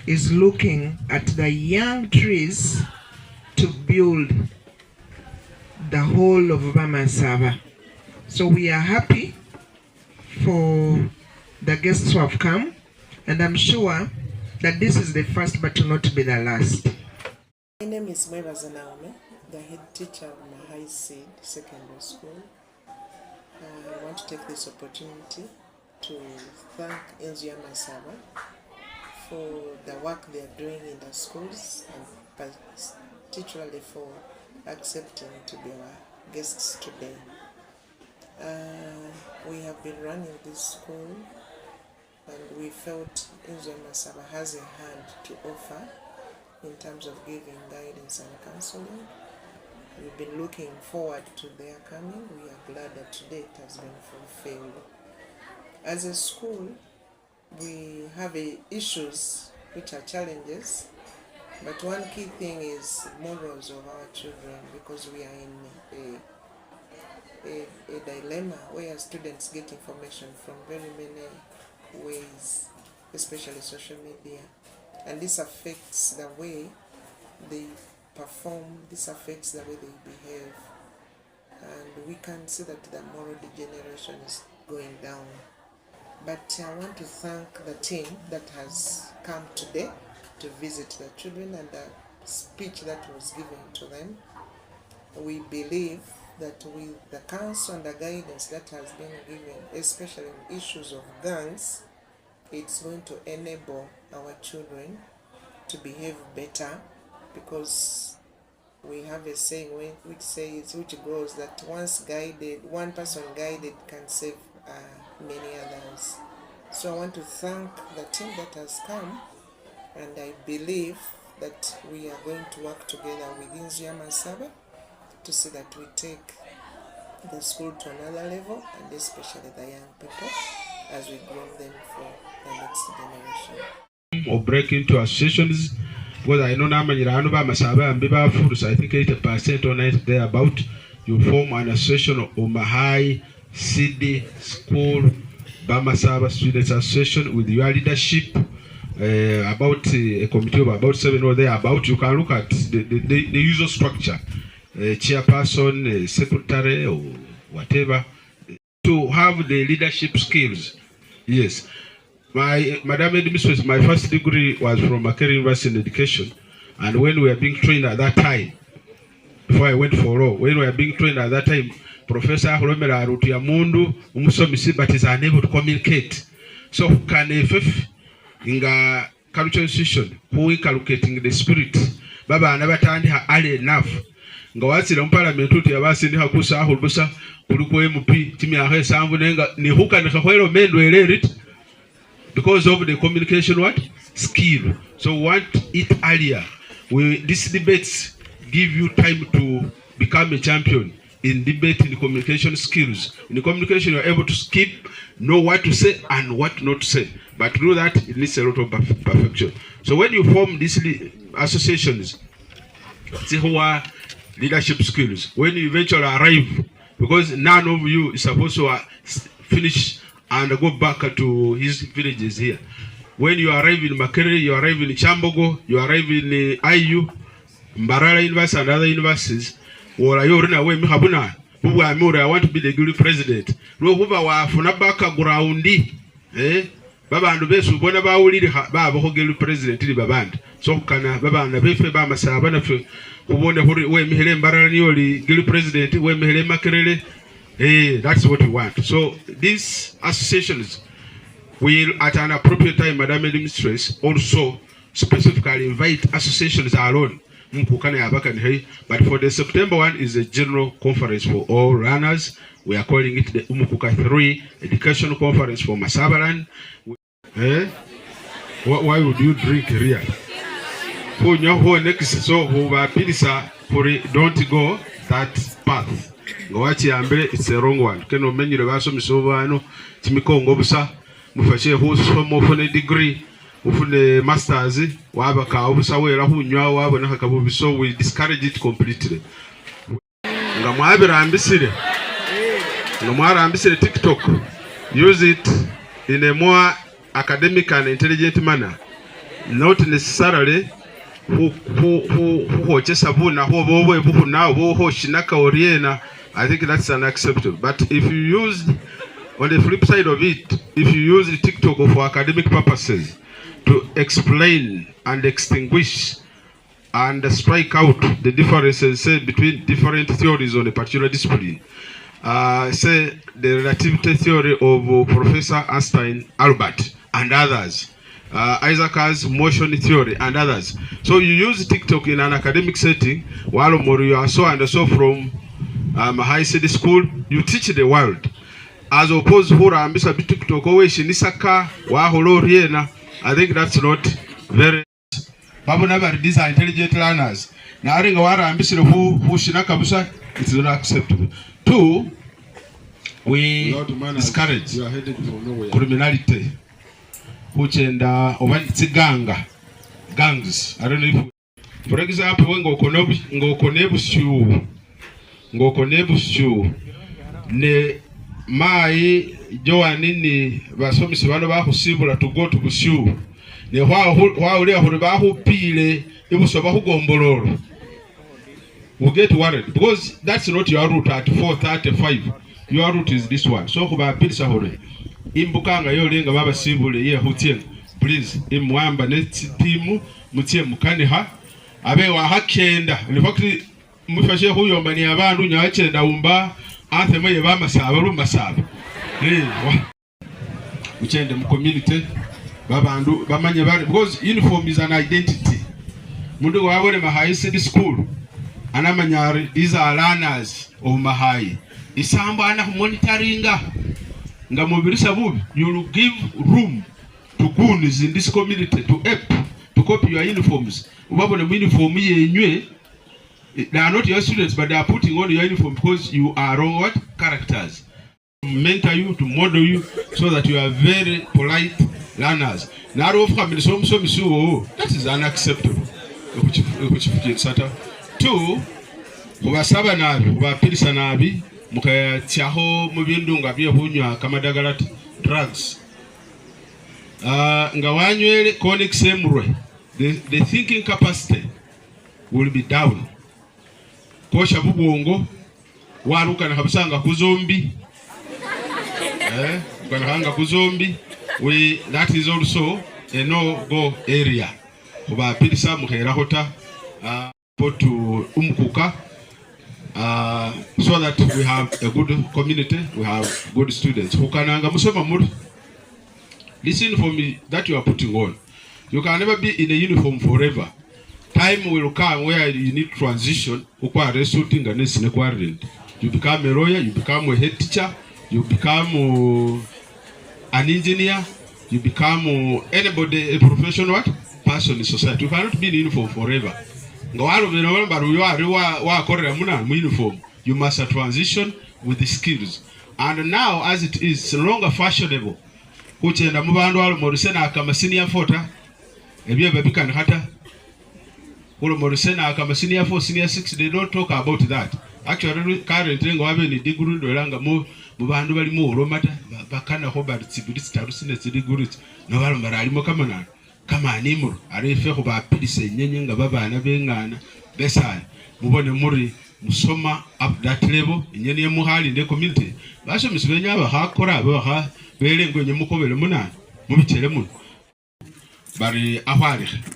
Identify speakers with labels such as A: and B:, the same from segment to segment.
A: is looking at the young trees to build the whole of Bamasaba. So we are happy for the guests who have come, and I'm sure that this is the first but not to be the last.
B: My name is Mwebaza Naomi, the head teacher of Makhai Secondary School. I want to take this opportunity to thank Inzia Masaba for the work they are doing in the schools, and particularly for accepting to be our guests today. We have been running this school, and we felt Inzia Masaba has a hand to offer in terms of giving guidance and counseling. We've been looking forward to their coming. We are glad that today it has been fulfilled. As a school, we have issues which are challenges, but one key thing is morals of our children, because we are in a dilemma where students get information from very many ways, especially social media, and this affects the way they perform, this affects the way they behave, and we can see that the moral degeneration is going down. But I want to thank the team that has come today to visit the children, and the speech that was given to them. We believe that with the counsel and the guidance that has been given, especially in issues of gangs, it's going to enable our children to behave better, because we have a saying which goes that one person guided can save many others. So I want to thank the team that has come, and I believe that we are going to work together with Inzia Masaba to see that we take the school to another level, and especially the young people, as we groom them for the next generation.
C: Or break into associations, because I know Masaba and Biba Foods, I think 80% or 90% thereabout, you form an association of Makhai City School Bamasaba Students Association with your leadership, about a committee of about 7 or thereabout. You can look at the usual structure, chairperson, secretary, or whatever, to have the leadership skills. Yes. Madam Administrator, my first degree was from Makhai University in education, and when we were being trained at that time, before I went for law, when we were being trained at that time, Professor Holomera Arutia Mundu, Umusomisi, but is unable to communicate. So can FF in a cultural institution who inculcating the spirit, Baba never turned her early enough. Ngawasi na parliament tu ya basi ndi hakusa ahulubusa kuliko MP timi ahe sambu nenga ni huka nikakwelo mendo elerit because of the communication skill. So want it earlier. These debates give you time to become a champion in debate, in communication skills. In the communication, you're able to skip, know what to say and what not to say. But to do that, it needs a lot of perfection. So when you form these associations, who are leadership skills, when you eventually arrive, because none of you is supposed to finish and go back to his villages here. When you arrive in Makhai, you arrive in Chambogo, you arrive in IU, Mbarara University and other universities, or I want to be the good president. Baba and Besu, whenever I will lead Baba Hogel president in Baband. So can Baba and Befe Bama Sabana who wonder when Mihelem Baranioli, Gil president, when Mihelem Makerele, that's what we want. So these associations will, at an appropriate time, Madam Administrator, also specifically invite associations alone. But for the September one is a general conference for all runners. We are calling it the Umukuka 3 Educational Conference for Masabaland. Why would you drink here? So don't go that path. It's a wrong one. Can many of us Misovano, Timikongo Busa, Mufashe, who's from a degree. The masters, so we discourage it completely. TikTok, use it in a more academic and intelligent manner. not necessarily who sabuna who now who shinaka oriena. I think that's unacceptable. But if you use, on the flip side of it, if you use TikTok for academic purposes to explain and extinguish and strike out the differences, say, between different theories on a particular discipline, say the relativity theory of Professor Einstein, Albert, and others, Isaac's motion theory, and others. So you use TikTok in an academic setting, while you are so and so from Makhai City School, you teach the world. As opposed to Ambisa TikTok, Nisaka, Waholo, I think that's not very. These are intelligent learners. Now, I think who Shinaka Busa, it's not acceptable. Two, we discourage criminality, which and it's gangs. I don't know if, for example, when ngoko nebushu ne mai joanini basomisi bano bakusibula to go to bushu ne hwa ule aho bahupile ibuso bahugombololo. We get worried because that's not your route at 4:35. Your route is this one. So kuba pilisa hore imbukanga yolenga baba sibule ye hutien, please imwamba netimu mutie mukaniha abe wa hakenda. In fact, mufashe huyo mbani abantu nyakenda umba anteme ye bamasaba rumasaba uchende mu community babandu bamanye bari, because uniform is an identity. Mundu wabone Makhai City School anamanyari, these are learners of Makhai. Isamba ana monitoringa nga mubirisa bubi, you will give room to goons in this community to help to copy your uniforms. Ubabone mu uniform yenywe, they are not your students, but they are putting on your uniform because you are wrong what characters. To mentor you, to model you, so that you are very polite learners. That is unacceptable. Two, ubasaba nabi, ubapilisa nabi, mukayatiaho mubindunga bya hunywa kamadagala drugs. Ngawanywele chronic semrwe, the thinking capacity will be down. Kosha bubongo waruka na kabisanga kuzombi ukanahanga kuzombi. That is also a no-go area. Kuba pilisa mukhera hota to umkuka, so that we have a good community, we have good students. Hukananga musoma muri. Listen for me, that you are putting on. You can never be in a uniform forever. Time will come where you need transition. You become a lawyer, you become a head teacher, you become an engineer, you become anybody, a professional person in society. You cannot be in uniform forever. You must transition with the skills. And now, as it is no longer fashionable, which and Morisena kama senior fota, Morisena kama senior 4, senior 6, they don't talk about that. Actually, currently, Ngwabeni Diguru Langa Mo Mubandu Mo Romata, Bakana Hoba, Siburis, Tarusina, Sidigurit, Novarimo Kamana, Kamanimur, Arefe Hoba, Pidise, Nyanga Baba, and Abengana, Besai, Mubane Muri, Musoma up that level, in Yenya Muhal in the community. Basham is when you have a Hakora, Baha, Beling when you move over the Muna, Mubitelemun. But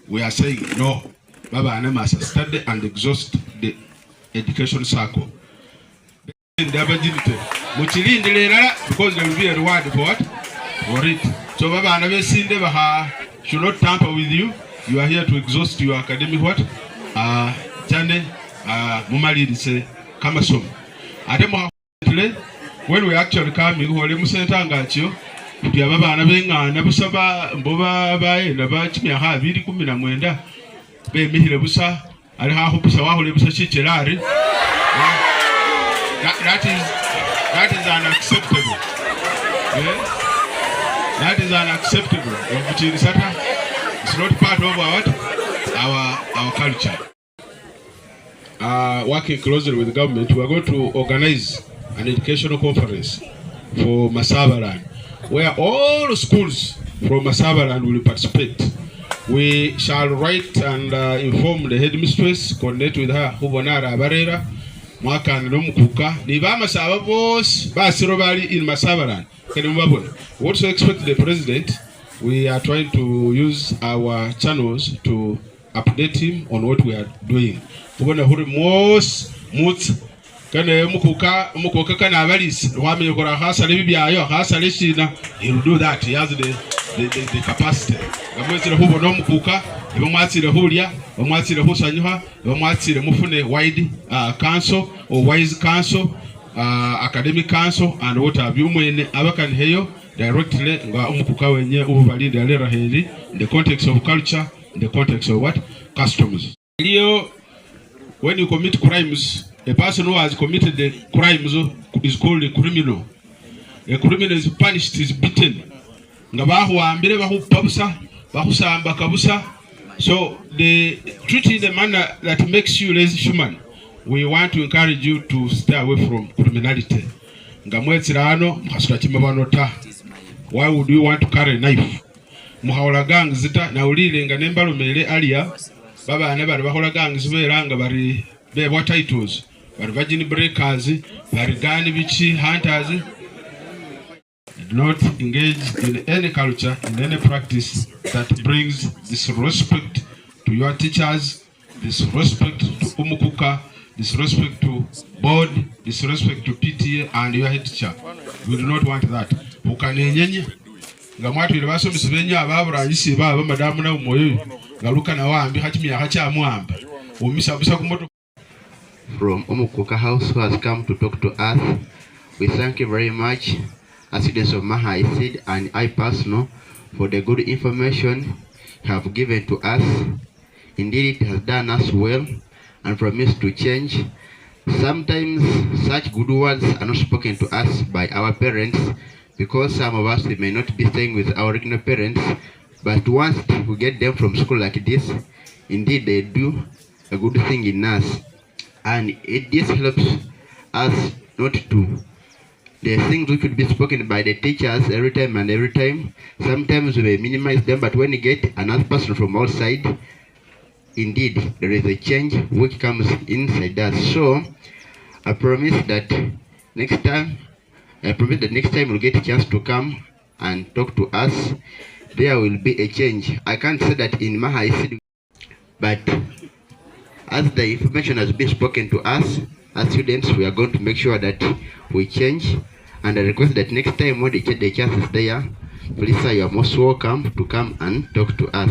C: we are saying no. Baba Anna must study and exhaust the education circle. Because there will be a reward for it. So Baba Anna should not tamper with you. You are here to exhaust your academic what? Jane Mumali say Kamasom. When we actually come, we will Musantangacho. Baba Anna Nabusaba Boba by Nabachmi ha Vidi Kumina Mwenda. Be Mihilebusa, and how Pusawahulebusa Chichelari. That is unacceptable. Yeah? That is unacceptable. It's not part of our culture. Working closely with the government, we are going to organize an educational conference for Masabaland, where all schools from Masabaland will participate. We shall write and inform the headmistress, coordinate with her, Hubonara Barera, Makan Lumukuka, Nivama Sababos, Basirobari in Masabaran. We also expect the president. We are trying to use our channels to update him on what we are doing. Kubona huri most kana mukuka kana avalis wame yokora hasa lebi ayo hasa leshina, he will do that. He has the capacity. Bamwetsira hubo no mukuka, bamwatsira hulia, bamwatsira husanyuha, bamwatsira mufune wide council or wise council, academic council and what have you mwene abakan heyo directly nga umukuka wenye uvalide alera heli in the context of culture, in the context of what? Customs. When you commit crimes, a person who has committed the crimes is called a criminal. A criminal is punished, is beaten. So they treat it in a manner that makes you less human. We want to encourage you to stay away from criminality. Why would you want to carry a knife? Muhaula gang zita na ulile nga nembalo mele alia baba aneba bahola gang ziberanga bari be what titles bari virgin breakers bari gani bichi hunters. Do not engage in any culture, in any practice that brings disrespect to your teachers, disrespect to umukuka, disrespect to board, disrespect to PTA and your head teacher. We do not want that. Ukanenyenye ngamwatu ile baso misibenya ababura yisi baba madamu na umoyo ngaruka na wambi hatimya hacha muamba umisa busa kumoto.
D: From Umukuka House who has come to talk to us, we thank you very much as students of Makhai said, and I personal for the good information you have given to us. Indeed, it has done us well and promised to change. Sometimes such good words are not spoken to us by our parents, because some of us, we may not be staying with our original parents, but once we get them from school like this, indeed they do a good thing in us, and this helps us not to the things which should be spoken by the teachers every time. Sometimes we may minimize them, but when you get another person from outside, indeed there is a change which comes inside us. So I promise that next time we'll get a chance to come and talk to us. There will be a change. I can't say that in Makhai, but as the information has been spoken to us as students, we are going to make sure that we change. And I request that next time when the chance is there, please sir, you are most welcome to come and talk to us.